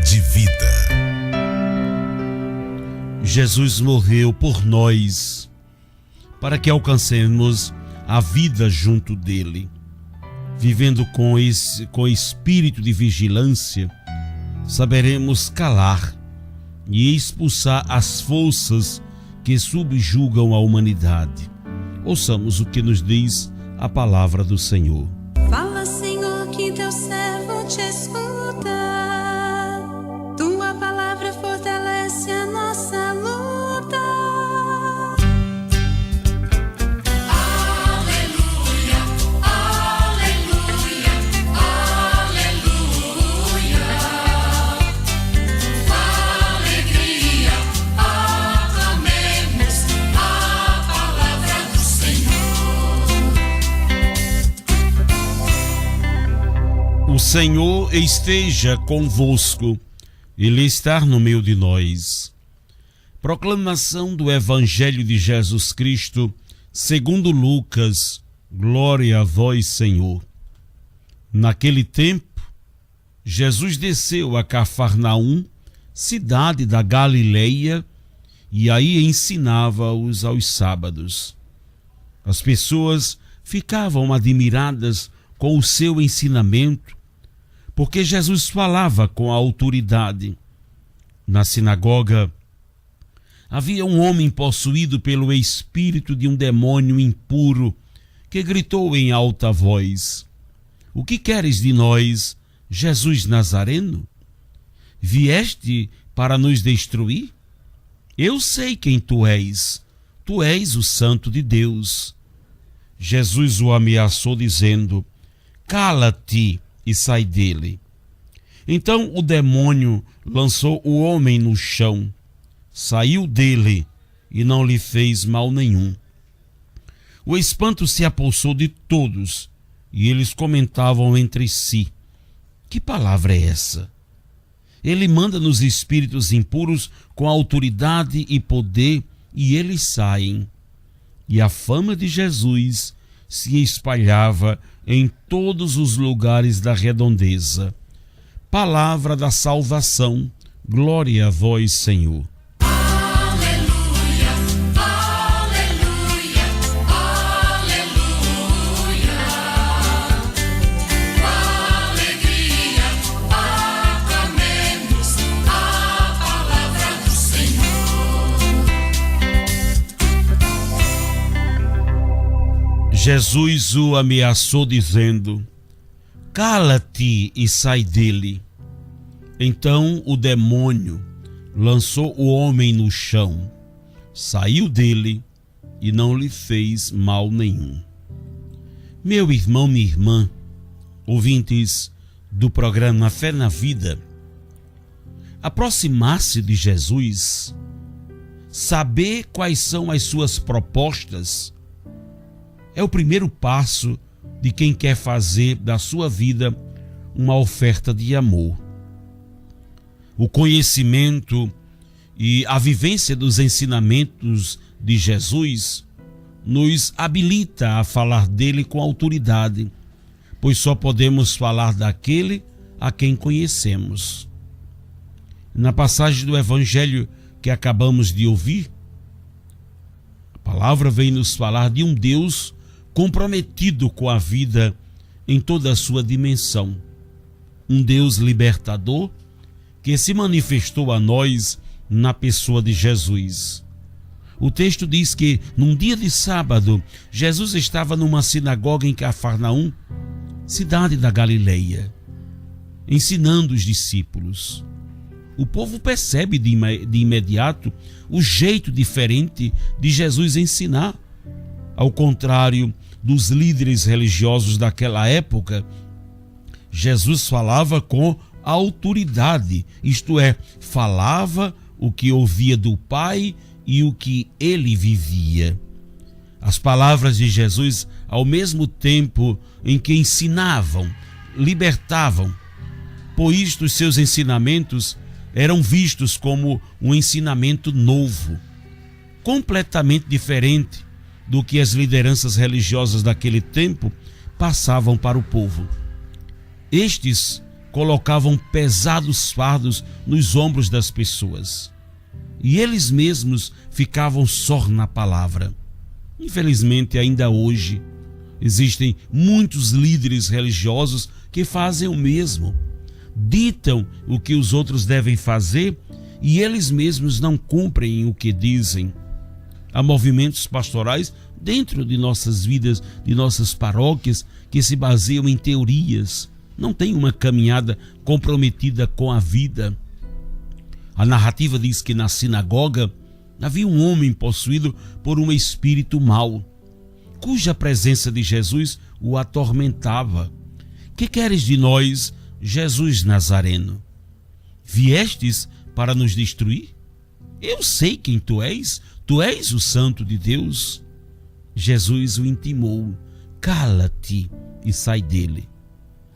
de vida. Jesus morreu por nós, para que alcancemos a vida junto dele. Vivendo com espírito de vigilância, saberemos calar e expulsar as forças que subjugam a humanidade. Ouçamos o que nos diz a palavra do Senhor. Fala, Senhor, que teu servo te escuta. Tua palavra fortalece a nossa luta. Aleluia, aleluia, aleluia. Com alegria aclamemos a palavra do Senhor. O Senhor esteja convosco, Ele está no meio de nós. Proclamação do Evangelho de Jesus Cristo, segundo Lucas. Glória a vós, Senhor. Naquele tempo, Jesus desceu a Cafarnaum, cidade da Galileia, e aí ensinava-os aos sábados. As pessoas ficavam admiradas com o seu ensinamento, porque Jesus falava com autoridade. Na sinagoga, havia um homem possuído pelo espírito de um demônio impuro, que gritou em alta voz: O que queres de nós, Jesus Nazareno? Vieste para nos destruir? Eu sei quem tu és o Santo de Deus. Jesus o ameaçou dizendo: Cala-te e sai dele. Então o demônio lançou o homem no chão, saiu dele e não lhe fez mal nenhum. O espanto se apossou de todos e eles comentavam entre si: Que palavra é essa? Ele manda nos espíritos impuros com autoridade e poder e eles saem. E a fama de Jesus se espalhava em todos os lugares da redondeza. Palavra da salvação, glória a vós, Senhor. Aleluia, aleluia, aleluia. Com alegria aclamemos a palavra do Senhor. Jesus o ameaçou dizendo: Cala-te e sai dele. Então o demônio lançou o homem no chão, saiu dele e não lhe fez mal nenhum. Meu irmão, minha irmã, ouvintes do programa Fé na Vida, aproximar-se de Jesus, saber quais são as suas propostas, é o primeiro passo de quem quer fazer da sua vida uma oferta de amor. O conhecimento e a vivência dos ensinamentos de Jesus nos habilita a falar dele com autoridade, pois só podemos falar daquele a quem conhecemos. Na passagem do Evangelho que acabamos de ouvir, a palavra vem nos falar de um Deus comprometido com a vida em toda a sua dimensão. Um Deus libertador que se manifestou a nós na pessoa de Jesus. O texto diz que, num dia de sábado, Jesus estava numa sinagoga em Cafarnaum, cidade da Galileia, ensinando os discípulos. O povo percebe de imediato o jeito diferente de Jesus ensinar. Ao contrário dos líderes religiosos daquela época, Jesus falava com autoridade, isto é, falava o que ouvia do Pai e o que ele vivia. As palavras de Jesus, ao mesmo tempo em que ensinavam, libertavam, por isto os seus ensinamentos eram vistos como um ensinamento novo, completamente diferente do que as lideranças religiosas daquele tempo passavam para o povo. Estes colocavam pesados fardos nos ombros das pessoas. E eles mesmos ficavam só na palavra. Infelizmente, ainda hoje, existem muitos líderes religiosos que fazem o mesmo. Ditam o que os outros devem fazer e eles mesmos não cumprem o que dizem. Há movimentos pastorais dentro de nossas vidas, de nossas paróquias, que se baseiam em teorias. Não tem uma caminhada comprometida com a vida. A narrativa diz que na sinagoga havia um homem possuído por um espírito mau, cuja presença de Jesus o atormentava. Que queres de nós, Jesus Nazareno? Viestes para nos destruir? Eu sei quem tu és o Santo de Deus. Jesus o intimou: cala-te e sai dele.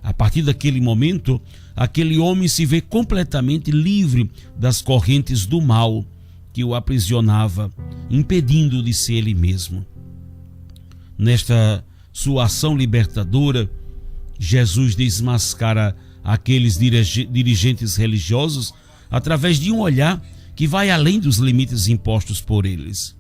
A partir daquele momento, aquele homem se vê completamente livre das correntes do mal que o aprisionava, impedindo de ser ele mesmo. Nesta sua ação libertadora, Jesus desmascara aqueles dirigentes religiosos através de um olhar que vai além dos limites impostos por eles.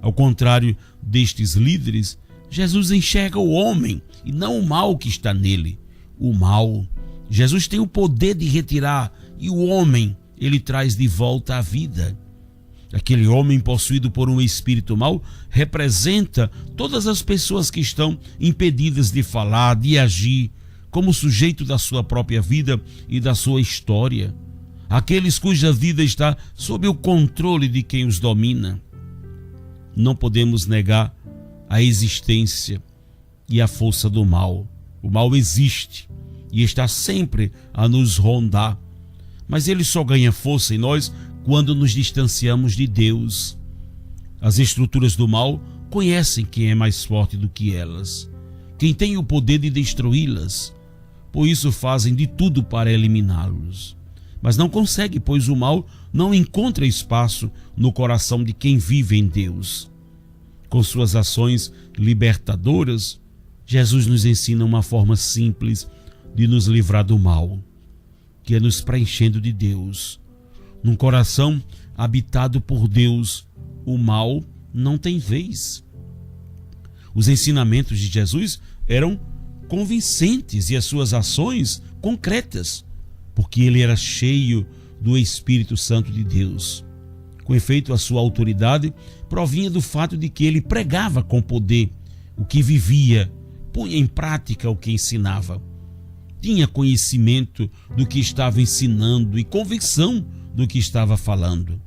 Ao contrário destes líderes, Jesus enxerga o homem e não o mal que está nele. O mal, Jesus tem o poder de retirar, e o homem, ele traz de volta à vida. Aquele homem possuído por um espírito mau representa todas as pessoas que estão impedidas de falar, de agir, como sujeito da sua própria vida e da sua história. Aqueles cuja vida está sob o controle de quem os domina. Não podemos negar a existência e a força do mal. O mal existe e está sempre a nos rondar, mas ele só ganha força em nós quando nos distanciamos de Deus. As estruturas do mal conhecem quem é mais forte do que elas, quem tem o poder de destruí-las. Por isso fazem de tudo para eliminá-los. Mas não consegue, pois o mal não encontra espaço no coração de quem vive em Deus. Com suas ações libertadoras, Jesus nos ensina uma forma simples de nos livrar do mal, que é nos preenchendo de Deus. Num coração habitado por Deus, o mal não tem vez. Os ensinamentos de Jesus eram convincentes e as suas ações concretas, porque ele era cheio do Espírito Santo de Deus. Com efeito, a sua autoridade provinha do fato de que ele pregava com poder o que vivia, punha em prática o que ensinava. Tinha conhecimento do que estava ensinando e convicção do que estava falando,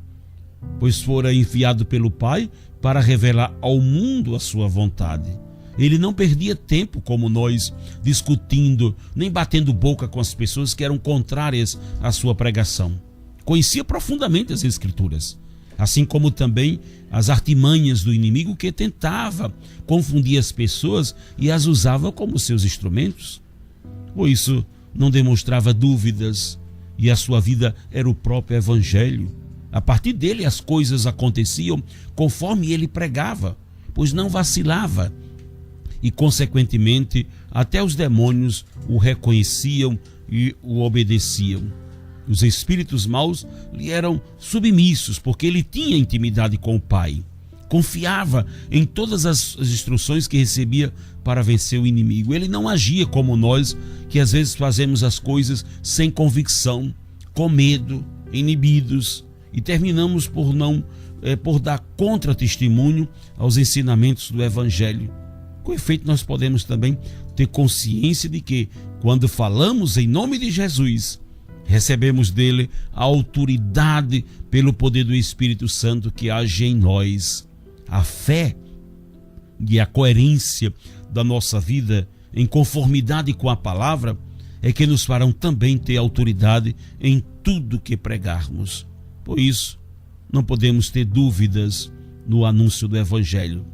pois fora enviado pelo Pai para revelar ao mundo a sua vontade. Ele não perdia tempo como nós, discutindo, nem batendo boca com as pessoas que eram contrárias à sua pregação. Conhecia profundamente as Escrituras, assim como também as artimanhas do inimigo que tentava confundir as pessoas e as usava como seus instrumentos. Por isso, não demonstrava dúvidas e a sua vida era o próprio Evangelho. A partir dele as coisas aconteciam conforme ele pregava, pois não vacilava. E, consequentemente, até os demônios o reconheciam e o obedeciam. Os espíritos maus lhe eram submissos, porque ele tinha intimidade com o Pai. Confiava em todas as instruções que recebia para vencer o inimigo. Ele não agia como nós, que às vezes fazemos as coisas sem convicção, com medo, inibidos, e terminamos por dar contra-testemunho aos ensinamentos do Evangelho. Com efeito, nós podemos também ter consciência de que, quando falamos em nome de Jesus, recebemos dele a autoridade pelo poder do Espírito Santo que age em nós. A fé e a coerência da nossa vida em conformidade com a palavra é que nos farão também ter autoridade em tudo que pregarmos. Por isso, não podemos ter dúvidas no anúncio do Evangelho.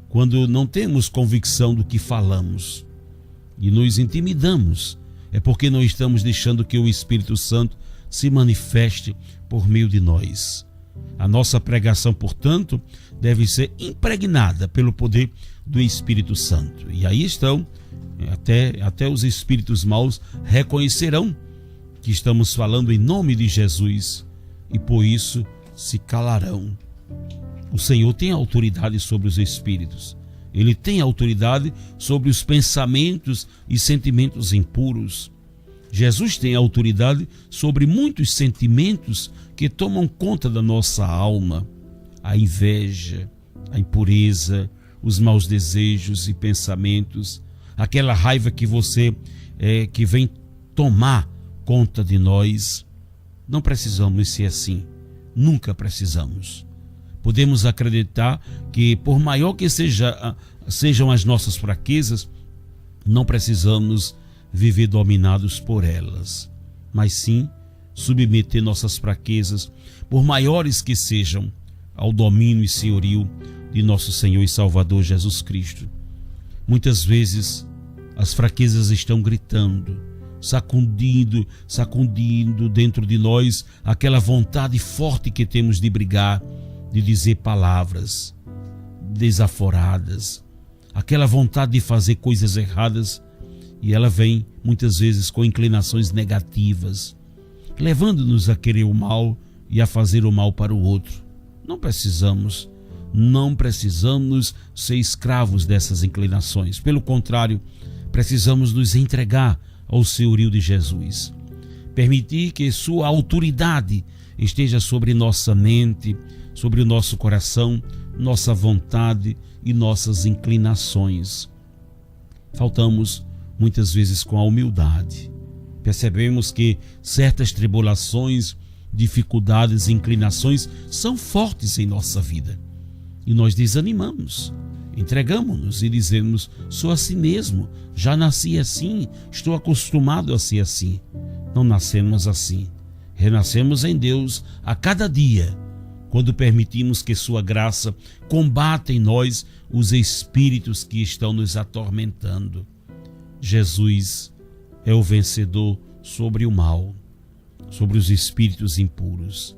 Quando não temos convicção do que falamos e nos intimidamos, é porque não estamos deixando que o Espírito Santo se manifeste por meio de nós. A nossa pregação, portanto, deve ser impregnada pelo poder do Espírito Santo. E aí estão Até os espíritos maus reconhecerão que estamos falando em nome de Jesus e por isso se calarão. O Senhor tem autoridade sobre os espíritos. Ele tem autoridade sobre os pensamentos e sentimentos impuros. Jesus tem autoridade sobre muitos sentimentos que tomam conta da nossa alma. A inveja, a impureza, os maus desejos e pensamentos, aquela raiva que vem tomar conta de nós. Não precisamos ser assim. Nunca precisamos. Podemos acreditar que, por maior que sejam as nossas fraquezas, não precisamos viver dominados por elas, mas sim submeter nossas fraquezas, por maiores que sejam, ao domínio e senhorio de nosso Senhor e Salvador Jesus Cristo. Muitas vezes as fraquezas estão gritando, sacudindo dentro de nós aquela vontade forte que temos de brigar, de dizer palavras desaforadas, aquela vontade de fazer coisas erradas, e ela vem muitas vezes com inclinações negativas, levando-nos a querer o mal e a fazer o mal para o outro. Não precisamos ser escravos dessas inclinações. Pelo contrário, precisamos nos entregar ao senhorio de Jesus. Permitir que sua autoridade esteja sobre nossa mente, sobre o nosso coração, nossa vontade e nossas inclinações. Faltamos muitas vezes com a humildade. Percebemos que certas tribulações, dificuldades e inclinações são fortes em nossa vida. E nós desanimamos, entregamos-nos e dizemos: sou assim mesmo, já nasci assim, estou acostumado a ser assim. Não nascemos assim. Renascemos em Deus a cada dia, quando permitimos que sua graça combata em nós os espíritos que estão nos atormentando. Jesus é o vencedor sobre o mal, sobre os espíritos impuros.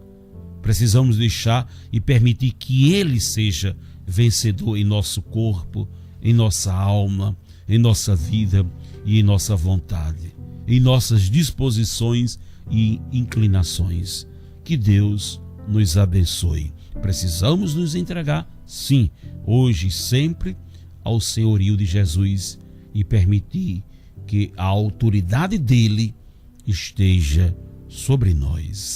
Precisamos deixar e permitir que ele seja vencedor em nosso corpo, em nossa alma, em nossa vida e em nossa vontade, em nossas disposições e inclinações. Que Deus nos abençoe. Precisamos nos entregar, sim, hoje e sempre, ao senhorio de Jesus e permitir que a autoridade dele esteja sobre nós.